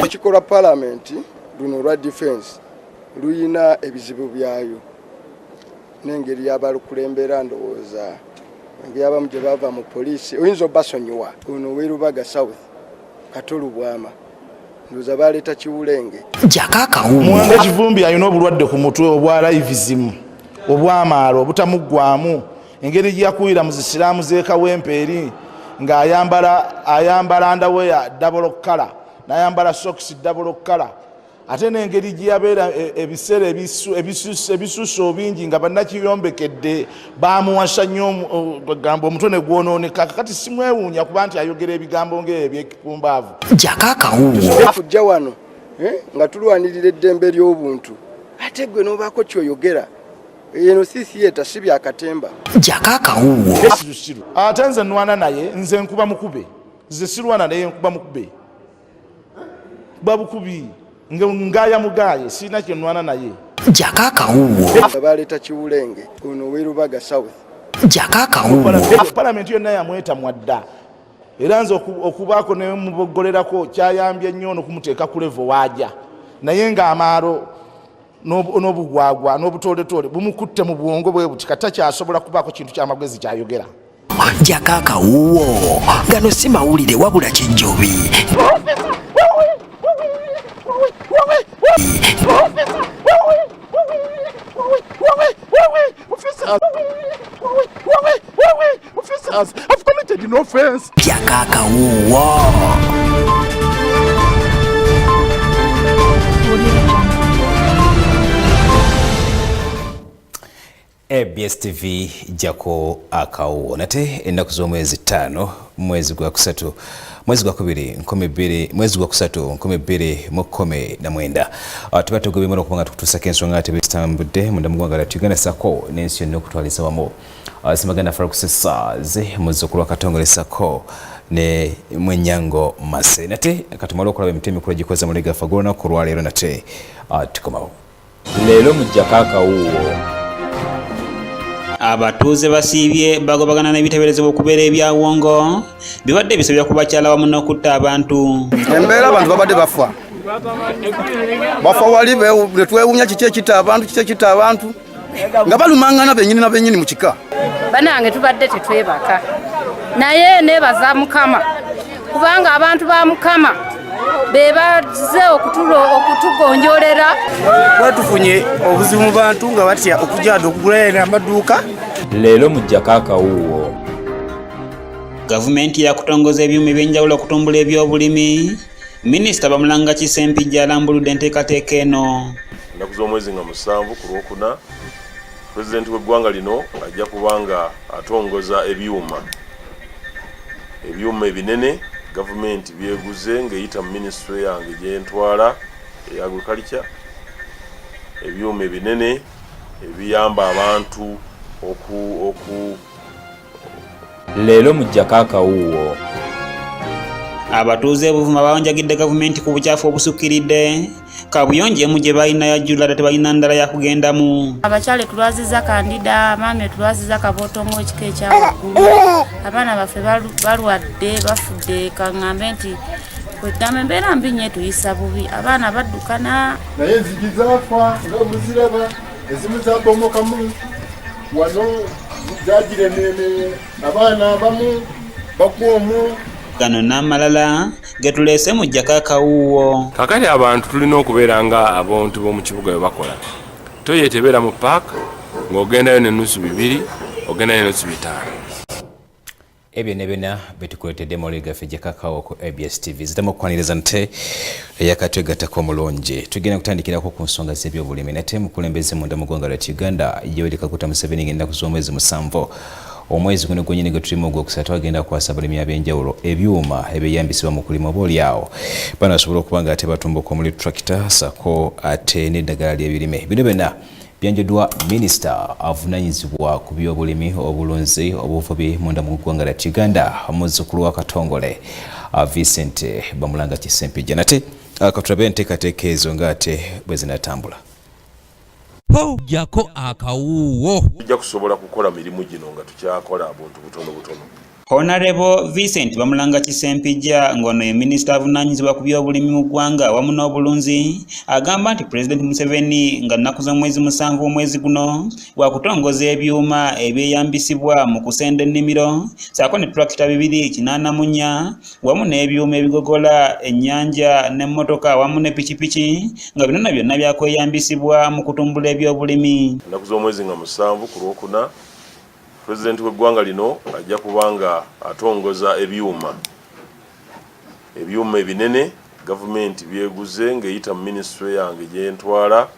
Ekikola Parliament luno lwa defense luyina ebizibu byayo n'engeri y'abalukulembera ndowooza engeri abamu gye bava mu poliisi oyinza obbasonyiwa ono w'Erubaga South Katolu Bwama ndowooza baleeta Kiwulenge Akawuuwo Mwanga Kivumbi alina obulwadde ku mutwe obwa livism obw'amaalo obutamuggwaamu engeri gye yakuwira mu zisiraamu z'ekawempe eri ng'ayambala underwear double color n'ayambala socks double color ate n'engeri gye yabeera ebiseera ebisuso bingi nga bannakiyombekedde baamuwasa nnyo gamba omutwe ne gwonooneka kakati simwewuunya kuba nti ayogera ebigambo ng'ebyekumbaavu Akawuuwo afujja wano nga tulwanirira eddembe ly'obuntu ate gwe n'obaako kyoyogera eno sisi yeta si byakatemba Akawuuwo ate nze nwana naye nze nkuba mukube nze sirwana naye nkuba mukube babukubi ngaya mugaye sina kye nwana naye Akawuuwo baleeta Kiwulenge ono w'Erubaga South Akawuuwo Parliament yonna yamweta mwadda era nze okubaako ne mubogolerako kyayambye nnyo okumuteeka ku level waaja naye ng'amaalo n'obugwagwa n'obutooletoole bumukutte mu bwongo bwe buti kata kyasobola kubaako kintu ky'amagezi kyayogera Akawuuwo gano si mawulire wabula kijjobi I've committed no offense. Akawuuwo ABS-TV jako Akawuuwo nate ennaku z'omwezi 5 mwezi gwa kusatu mwezi gwa 2 mwezi gwa kusatu 2019 tuba tugobye okubanga tukutusako ensonga ate bitambudde munda mu ggwanga lya Uganda sako n'ensi yonna okutwaliza wamu simaganda farakusesaaze muzzukulu wa Katongole sako ne Mwenyango Mase nate katumala okulaba emitwe emikulu egikoza mu lega fagolo naku olwaleero nate tukomawo leero mujjako Akawuuwo abatuuze basiibye bagobagana n'ebiteeberezebwa okubeera ebyawongo bibadde ebisobya ku bakyala wamu n'okutta abantu embeera abantu babadde bafa wali netwewuunya kiki ekita abantu nga balumangana bennyini na bennyini mu kika banange tubadde tetwebaka naye neebaza Mukama kubanga abantu ba Mukama bebaze okutugonjolera batufunye obuzibu mu bantu nga batya okujjada okugulayo amaduuka leero mujjako Akawuuwo gavumenti yakutongoza ebyuma ebyenjawulo okutumbula ebyobulimi minisita Bamulanga Kisempijja alambuludde enteekateeka eno ennaku z'omwezi nga 7 ku Lwokuna pulezidenti w'eggwanga lino ajja kubanga atongoza ebyuma ebinene gavumenti byeguze ng'eyita mu minisitule yange gyentwala eya agriculture ebyuma ebinene ebiyamba abantu leero mujjako Akawuuwo abatuuze Buvuma bawanjagidde gavumenti ku bukyafu obusukkiridde kabuyonjemu gye balina yajjula ate balina ndala yakugendamu abakyale tulwaziza kandida maame tulwaziza kabootongo ekika ekyawaggulu abaana baffe balwadde bafudde kaŋŋambe nti kwegamba embeera mbi nnyo tuyisa bubi abaana baddukana naye enzigi zaafa nga muziraba ezimu zabomokamu wano zagiremene abaana abamu bagwomu gano n'amalala getuleese mujjako Akawuuwo kakati abantu tulina okubeera nga abantu b'omu kibuga bwe bakola toyetebeera mu paaka ng'ogendayo n'ennusu 2 ogendayo n'ennusu 5 ebyo ne byonna betukuletedde mu gaffe Akawuuwo ku ABS-TV zitamu okukwaniriza nte eyakati egattako omulungi tugenda kutandikirako ku nsonga z'ebyobulimi nate mukulembeze munda mu ggwanga lya Uganda Yoweri Kaguta Museveni ng'ennaku z'omwezi 7 omwezi guno gwennyini gwe tulimu ogwokusatu agenda kukwasa abalimi ab'enjawulo ebyuma ebyeyambisibwa mu kulima obaolyawo bano basobola okuba nga ate batumbuka omuli tractor sako ate n'eddagala ly'ebirime bino byonna byanjudwa minisita avunanyizibwa ku byobulimi obulunzi obuvubi munda mu ggwanga lya Uganda muzzukulu wa Katongole Vincent Bamulanga Kisempijja nate katulabe enteekateeka ezo ng'ate bwe zinatambula jako Akawuuwo tujja kusobola kukola mirimu gino nga tukyakola abantu butono Honorable Vincent Bamulanga Kisempija ngono ye Minister avunaanyizibwa ku by'obulimi mu ggwanga wamu n'obulunzi agamba nti President Museveni nga nnaku z'omwezi 7 omwezi guno wakutongoza ebyuma ebyeyambisibwa mu kusenda ennimiro saako ne tractor 284 wamu n'ebyuma ebigogola ennyanja n'emmotoka wamu ne pikipiki nga bino byonna byakweyambisibwa mu kutumbula eby'obulimi. Nnaku z'omwezi nga 7 ku Lwokuna President w'eggwanga lino ajja kubanga atongoza ebyuma ebinene government byeguze ng'eyita mu ministry yange gyentwala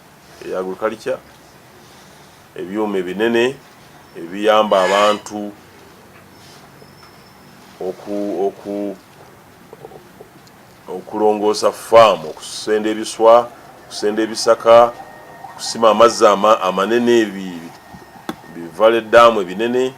eya agriculture, ebyuma ebinene ebiyamba abantu okulongoosa farm, okusenda ebiswa, okusenda ebisaka, kusima amazzi amanene bivale eddamu ebinene,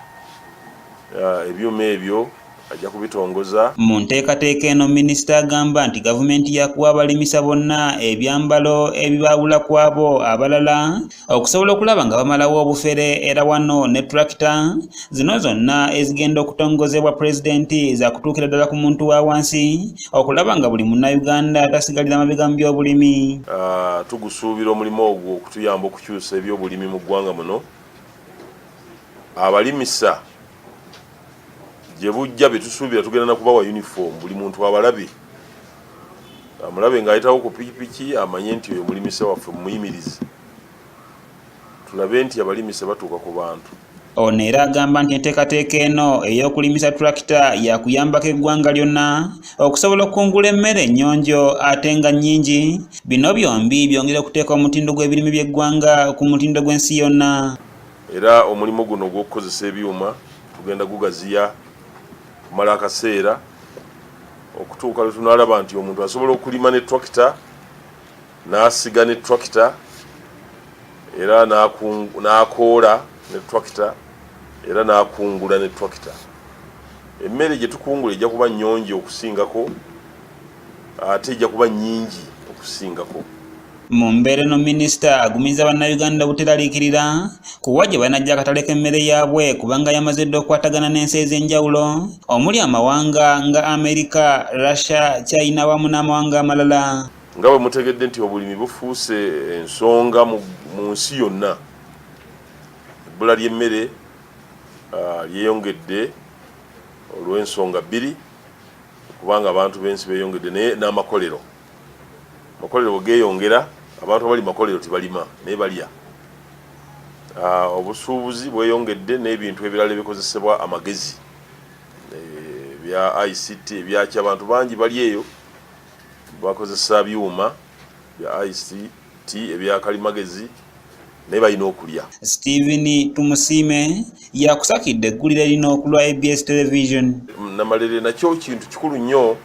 ebyuma ebyo ajja kubitongoza. Mu nteekateeka eno minisita agamba nti gavumenti yakuwa abalimisa bonna ebyambalo ebibaawula ku abo abalala okusobola okulaba nga bamalawo obufere era wano ne tractor zino zonna ezigenda okutongozebwa pulezidenti za kutuukira ddala ku muntu wa wansi okulaba nga buli munnayuganda tasigalira mabega mu by'obulimi. Tugusuubira omulimu ogwo okutuyamba okukyusa eby'obulimi mu ggwanga muno. Abalimisa gye bujja betusuubira tugenda na kubawa uniform buli muntu abalabe amulabe ng'ayitawo ku pikipiki amanye nti oyo mulimisa waffe muyimirize tulabe nti abalimisa batuuka ku bantu. Ono era agamba nti enteekateeka eno ey'okulimisa tractor yakuyambako eggwanga lyonna okusobola okungula emmere ennyonjo ate nga nnyingi. Bino byombi byongera okuteeka omutindo gw'ebirimi by'eggwanga ku mutindo gw'ensi yonna. Era omulimu guno gw'okukozesa ebyuma tugenda gugaziya kumala akaseera okutuuka lwe tunaalaba nti omuntu asobola okulima ne tractor n'asiga ne tractor era n'akoola ne tractor era n'akungula ne tractor. Emmere gye tukungula ejja kuba nnyonjo okusingako ate ejja kuba nnyingi okusingako. Mu mbeera eno minisita agumiza bannayuganda obuteraliikirira kuwa gye banajja akatale k'emmere yaabwe kubanga yamaze dda okukwatagana n'ensi ez'enjawulo omuli amawanga nga Amerika, Russia, China wamu n'amawanga amalala. Nga bwe mutegedde nti obulimi bufuuse ensonga mu nsi yonna. Ebbula ly'emmere lyeyongedde olw'ensonga bbiri kubanga abantu b'ensi beeyongedde naye n'amakolero. Amakolero geeyongera abantu abali makolero tibalima naye balya. Obusuubuzi bweyongedde n'ebintu ebirala ebikozesebwa amagezi bya ICT ebyaki abantu bangi bali eyo bakozesa byuma bya ICT ebyakalimagezi naye balina okulya. Stephen Tumusiime yakusakidde eggulire lino ku lwa ABS Television. Namalere nakyo kintu kikulu nnyo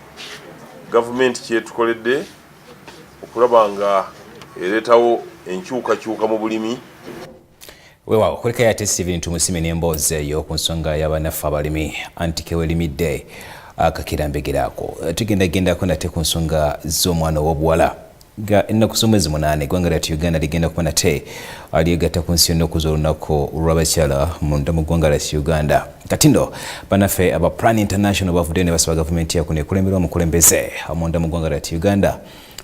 gavumenti kyetukoledde okulaba nga ereetawo enkyukakyuka mu bulimi. Weewaawo kuleka yate Stephen Tumusiime n'emboozi eyo ku nsonga y'abannaffe abalimi anti kewelimidde akakirambegeraako. Tugendagendako nate ku nsonga z'omwana ow'obuwala nga ennaku z'omwezi 8 eggwanga lyattu Uganda ligenda kuba nate alyegatta ku nsi yonna okuza olunaku lw'abakyala munda mu ggwanga lyattu Uganda. Kati nno bannaffe aba Plan International bavuddeyo ne basaba gavumenti yakuneekulemberwa omukulembeze munda mu ggwanga lyattu Uganda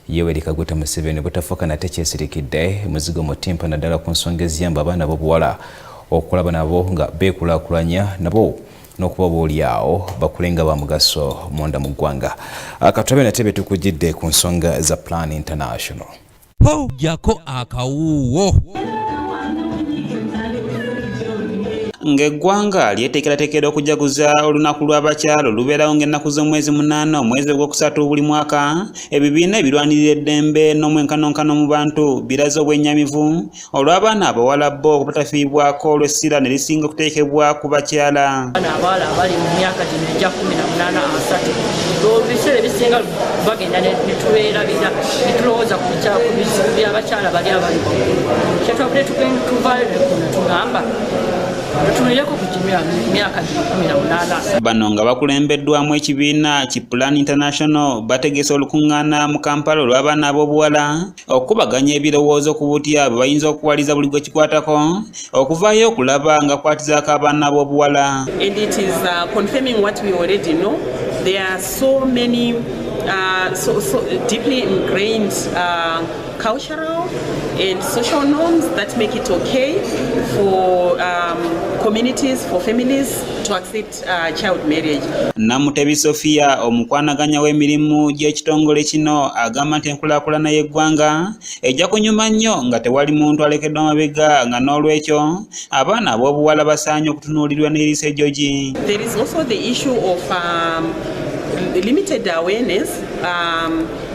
Yoweri Kaguta Museveni butafuuka nate kyesirikidde muzigo mutimpa naddala ku nsonga eziyamba abaana b'obuwala okulaba nabo nga beekulaakulanya nabo n'okuba boolyawo bakulenga ba mugaso munda mu ggwanga. Katulabe nate be tukujjidde ku nsonga za Plan International. Jako Akawuuwo ng'eggwanga lyeteekerateekera okujaguza olunaku lw'abakyala olubeerawo ng'ennaku z'omwezi 8 omwezi ogwokusatu buli mwaka ebibiina ebirwanirira eddembe n'omwenkanonkano mu bantu biraze obwennyamivu olw'abaana abawala bo okubatafiibwako olw'essira ne lisinga okuteekebwa ku bakyala. Abawala abali mu myaka gino egya 18 asatu ebiseera ebisinga bagenda ne tubeerabira ne tulowooza ku bizibu by'abakyala bali abali kyetwabudde tugenda tuvaayo ne tugamba tutuulireko ku myaka 18. Bano nga bakulembeddwamu ekibiina ki Plan International bategese olukuŋŋaana mu Kampala olw'abaana ab'obuwala okukubaganya ebirowoozo ku butya bwe bayinza okuwaliza buli gwe kikwatako okuvaayo okulaba nga kwatizaako abaana ab'obuwala. And it is confirming what we already know. There are so many so deeply ingrained cultural and social norms that make it okay for communities, for families to accept child marriage. Namutebi Sofia omukwanaganya w'emirimu gy'ekitongole kino agamba nti enkulaakulana y'eggwanga ejja kunyuma nnyo nga tewali muntu alekeddwa amabega nga n'olwekyo abaana ab'obuwala basaanye okutunuulirwa n'eriiso ejjogi. There is also the issue of limited awareness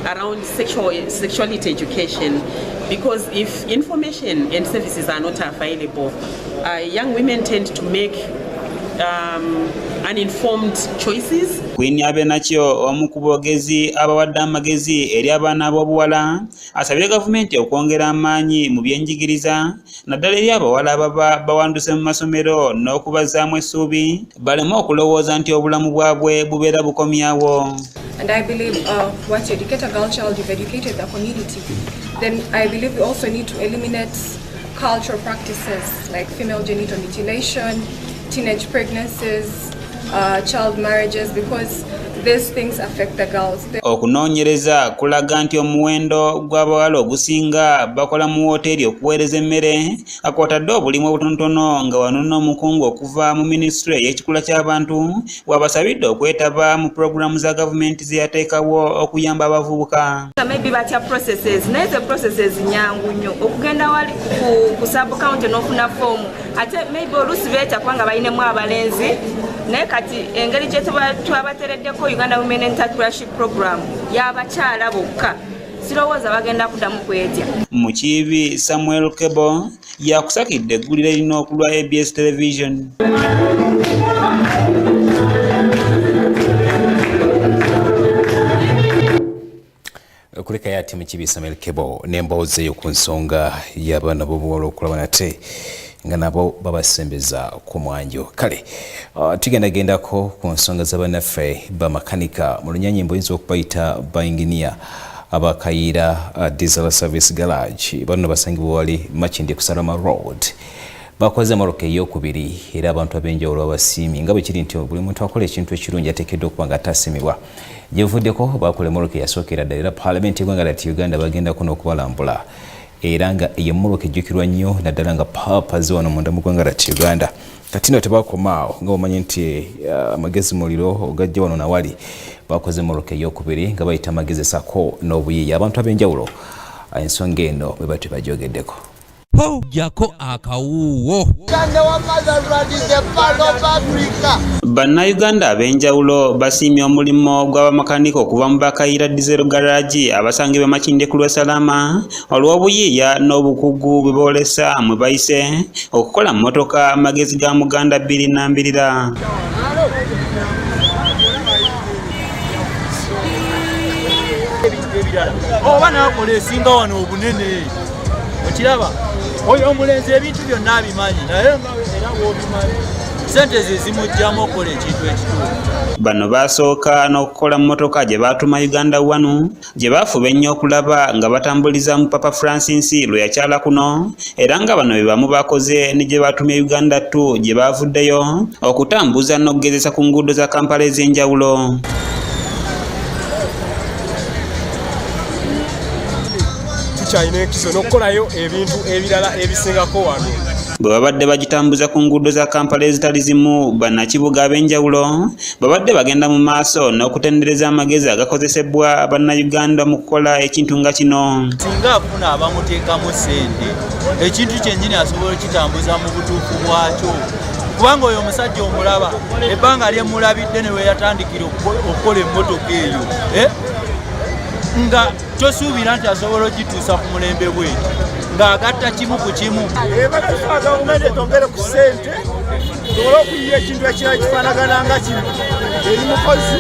around sexuality education, because if information and services are not available, young women tend to make uninformed choices. Queen Abenakyo omu ku boogezi abawadde amagezi eri abaana ab'obuwala asabye gavumenti okwongera amaanyi mu byenjigiriza naddala eri abawala ababa bawanduse mu masomero n'okubazaamu essuubi baleme okulowooza nti obulamu bwabwe bubeera bukomyawo. And I believe once you educate a girl child, you've educated the community. Then I believe we also need to eliminate cultural practices like female genital mutilation, teenage pregnancies, child marriages, because these things affect the girls. Okunoonyereza kulaga nti omuwendo gw'abawala ogusinga bakola mu woteeri okuweereza emmere akwatadde obulimu obutonotono nga wano n'omukungu okuva mu minisitule ey'ekikula ky'abantu wabasabidde okwetaba mu pulogulaamu za gavumenti ze yateekawo okuyamba abavubuka. Maybe batya processes naye ze processes nyangu nnyo okugenda wali ku sub county n'ofuna foomu ate maybe oluusi beetakwa nga balinemu abalenzi naye kati engeri gye twabatereddeko Uganda Women Entrepreneurship Program y'abakyala bokka sirowooza bagenda kuddamu kwetya. Mukiibi Samuel Kebo yakusakidde eggulire erina okulwa ABS Television. Kuleka yati Mukiibi Samuel Kebo n'emboozi eyo ku nsonga y'abaana b'obuwala okulaba nate nga nabo babasembeza ku mwanjo. Kale tugendagendako ku nsonga z'abannaffe bamakanika mu lunyanyimbo oyinza okubayita bainginiya abakayiira diesel service garage bano basangibwa wali Makindye ku Salama Road bakoze moroka ey'okubiri era abantu ab'enjawulo abasiimi nga bwe kiri nti buli muntu akola ekintu ekirungi ateekeddwa okuba nga ataasimibwa gyevuddeko bakola moroka eyasookera ddala era paalamenti y'eggwanga lya Uganda bagendako n'okubalambula era nga eyo moroka ejjukirwa nnyo naddala nga paapa ziwano munda mu ggwanga lya Uganda. Kati nno tebakomaawo nga omanyi nti amagezi muliro ogajja wano nawali bakoze moroka ey'okubiri nga bayita amagezi sako n'obuyiiya abantu ab'enjawulo ensonga eno bwe batyo bagyogeddeko. Jako Akawuuwo. Bannayuganda ab'enjawulo basiimye omulimu gw'abamakanika okuva mu bakayiira diesel garage abasangibwa Makindye ku Lwesalama olw'obuyiiya n'obukugu bwe boolesa mwe bayise okukola mmotoka amagezi ga Muganda 2 oba nakola esinga wano obunene okiraba oyo omulenzi ebintu byonna abimanyi naye era w'obimanyi sente ze zimugjamu okola ekintu ekituufu. Bano basooka n'okukola mmotoka gye baatuma Uganda wano gye baafuba ennyo okulaba nga batambuliza mu Papa Francis lwe yakyala kuno era nga bano be bamu bakoze ne gye baatumye Uganda 2 gye baavuddeyo okutambuza n'okugezesa ku nguudo za Kampala ez'enjawulo. Tukyalina enkizo n'okukolayo ebintu ebirala ebisingako wano. Bwe babadde bagitambuza ku nguudo za Kampala ezitali zimu bannakibuga ab'enjawulo babadde bagenda mu maaso n'okutendereza amagezi agakozesebwa bannayuganda mu kukola ekintu nga kino. Singa afuna abamuteekamu ssente ekintu kyennyini asobola kitambuza mu butuufu bwakyo kubanga oyo omusajja omulaba ebbanga lyemulabidde ne we yatandikira okukola emmotoka eyo nga tosuubira nti asobola okituusa ku mulembe bwe ng'agatta kimu ku kimu. Batusaba gavumenti etongere ku ssente tusobole okuyiya ekintu ekirala kifaanagana nga kino eri mukozi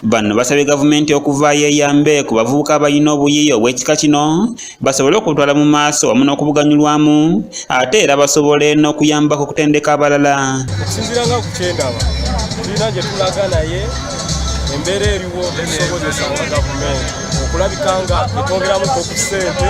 Bano basabye gavumenti okuvaayo eyambe ku bavubuka abalina obuyiiya obw'ekika kino basobole okutwala mu maaso wamu n'okubuganyulwamu ate era basobole n'okuyambako okutendeka abalala. Okusinziira nga ku kyendaba tulina gye tulaga naye embeera eriwo tusobozesa nga gavumenti okulabika nga etwongeramuko ku ssente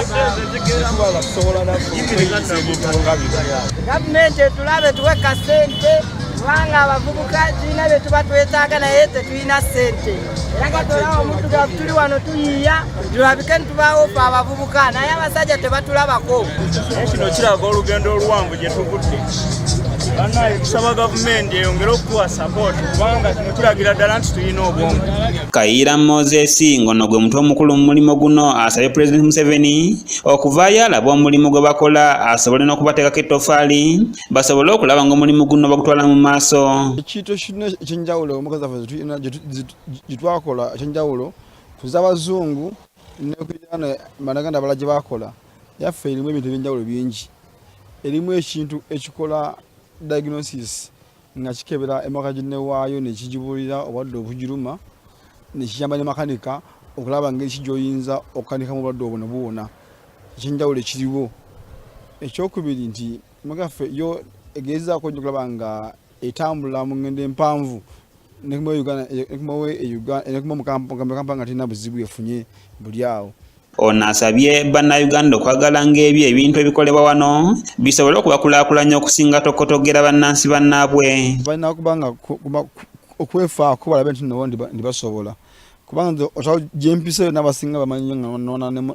ekuba nga tusobola naffe okweyigiza ebintu nga bino. Gavumenti etulabe tuwe ka ssente kubanga abavubuka tulina bye tuba twetaaga naye tetulina ssente. Era nga tolaba omuddugavu tuli wano tuyiiya tulabike ntubaawo ffe abavubuka naye abasajja tebatulabako. Naye kino kiraga olugendo oluwanvu gye tugudde. Bannaye tusaba gavumenti eyongere okutuwa sapooti kubanga kino kiragira ddala nti tulina obwongo. Kayiira Moses ngono gwe mutwe omukulu mu mulimu guno asabye Pulezidenti Museveni okuvaayo alaba omulimu gwe bakola asobole n'okubateekako ettofaali basobole okulaba ng'omulimu guno bagutwala mu maaso. Ekintu ekyenjawulo omukazi waffe gye twakola ekyenjawulo kuza abazungu n'okuyana Bannaganda abalala gye bakola yaffe erimu ebintu ebyenjawulo bingi. Erimu ekintu ekikola diagnosis nga kikebera emmotoka ginnewaayo nekigibulira obwadde obugiruma nekiyamba ne makanika okulaba ngeri kijoyinza okukanikamu obwadde obwo ne buwona. Ekyenjawulo ekiriwo. Ekyokubiri nti mugaffe yo egezaako okulaba nga etambula mu ngendo empanvu nekuma mu Kampala nga tirina buzibu efunye buli awo. Ono asabye Bannayuganda okwagala ng'ebyo ebintu ebikolebwa wano bisobole okubakulaakulanya okusinga tokotogera bannansi bannaabwe. Balina kubanga okwefaako balabe nti nabo ndibasobola kubanga gyempiseyo n'abasinga bamanyi nga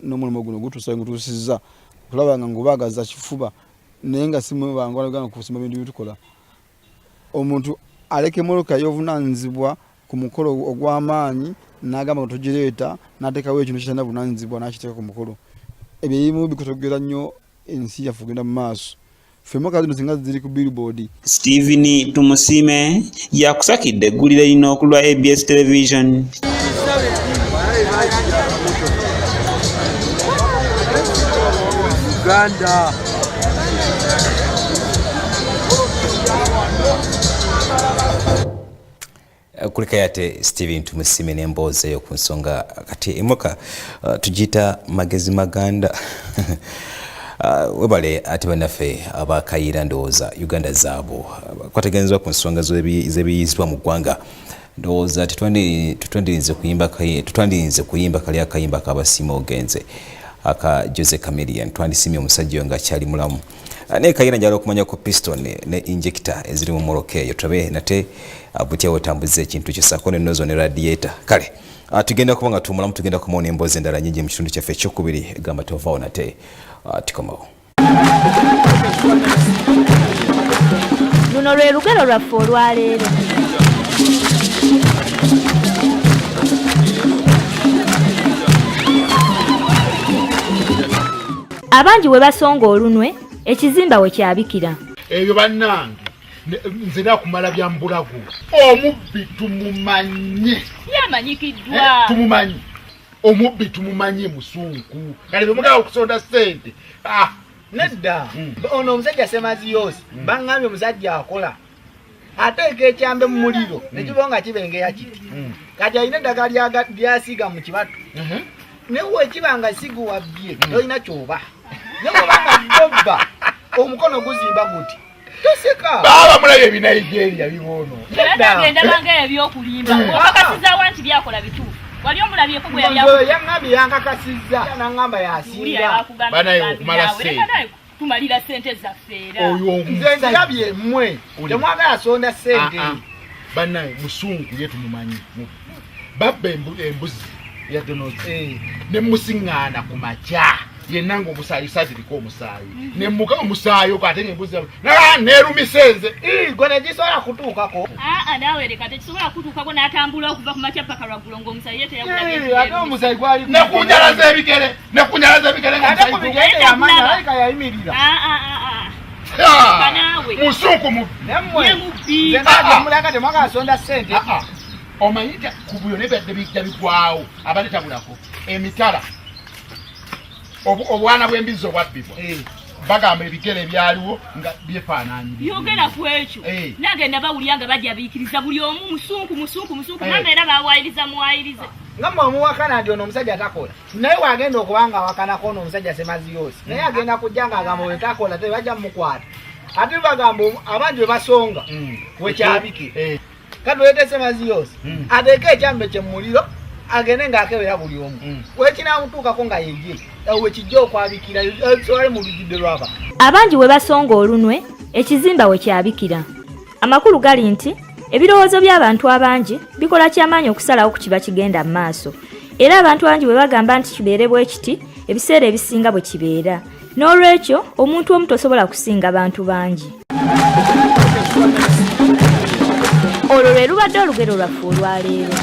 n'omulimu guno gutuusizza okulaba nga ngubagaza kifuba naye nga simu bangwalagana kusimba bintu bitukola. Omuntu aleka emmotoka y'obuvunaanyizibwa ku mukolo ogw'amaanyi n'agamba nga togireeta n'ateekawo ekintu kitalina buvunaanyizibwa n'akiteeka ku mukolo. Ebyo ebimu bikotogera nnyo ensi yaffe okugenda mu maaso. Ffe emmotoka zino singa ziri ku billboard. Stephen Tumusiime yakusakidde eggulire lino ku lwa ABS Television. Uganda. Kulika yate Stephen Tumusiime n'emboozi eyo ku nsonga kati emoka tugiyita magezi maganda. Webale ate bannaffe abakayiira ndowooza Uganda zaabo kwategeezebwa ku nsonga z'ebiyizibwa mu ggwanga ndowooza tetwandiyinze kuyimba kali akayimba akabasiima ogenze aka Jose Chameleon twandisiimye omusajja oyo nga akyali mulamu naye kayiira njala okumanya ku piston ne injector eziri mu moroka eyo tulabe nate butya wetambuza ekintu kyosako ne nozo ne radiator kale tugenda kuba nga tumulamu tugenda kumona emboozi endala nyingi mu kitundu kyaffe ekyokubiri egamba tovaawo nate tukomawo. Luno lwe lugero lwaffe olwaleero. Abangi we basonga olunwe ekizimba we kyabikira. Ebyo bannange nze nakumala bya mbulago omubbi tumumanye. Yamanyikiddwa. Tumumanyi. Omubbi tumumanyi musunku. Kale bemugaba okusonda ssente. Nedda. Ono omusajja semazi yose. Bangambye omusajja akola. Ateeka ekyambe mu muliro nekibonga kibengeya kiti. Kati alina eddagala lyasiiga mu kibatu. Newe ekibanga siguwabbye olina kyoba. Nebwobanga bobba omukono guzimba guti. Toseka. Baba mulaye bina Nigeria bibono. Genda bange ebyokulimba. Okakasiza wanti byakola bituufu. Wali omulabye ko bwe yali yangabi yankakasizza nangamba yasinga. Banaye okumala ssente. Tumalira ssente zaffeera. Oyo nze ndabye mmwe. Temwagala sonda ssente. Banaye musungu yetu mumanyi. Babba embuzi ya donozi. Ne musiŋŋaana ku makya. Yenanga omusaayi sadiriko omusaayi. Ne muka omusaayi okate embuzi. Neerumisenze. Gwe gisobola kutuukako. Naawe leka tekisobola kutuukako n'atambula okuva ku makya paka lwaggulu ng'omusaayi ye teyagulabye. Ate omusaayi gwali nekunyalaza ebigere. Nekunyalaza ebigere ate ku bigere yamanya alika yayimirira. Naawe. Musunku mu. Nemmwe. Nze nga mulaka temwagala sonda ssente. Omanyita ku buyo nebadde bijja bigwawo abaletabulako emitala obwana bw'embizi obwabbibwa bagamba ebigere byaliwo nga byefaananyiriza yogera ku ekyo nange nabawulira nga bajja biikiriza buli omu musunku mama era bawayiriza muwayirize nga mwamuwakana nti ono omusajja takola naye wagenda okubanga awakanako ono omusajja Semaziyosi naye agenda kujja nga agamba we takola tebajja mukwata ate bagamba abangi we basonga wekyabike katuleete Semaziyosi ateeke ekyambe kye muliro agende ng'akebera buli omu wekinamutuukako nga yeye wekijja okwabikira ekisobole mu lujjudde lwaba abangi we basonga olunwe ekizimba we kyabikira amakulu gali nti ebirowoozo by'abantu abangi bikola kyamaanyi okusalawo ku kiba kigenda mu maaso era abantu bangi bwe bagamba nti kibeere bwe kiti ebiseera ebisinga bwe kibeera n'olwekyo omuntu omu tosobola kusinga bantu bangi olwo lwe lubadde olugero lwaffe olwaleero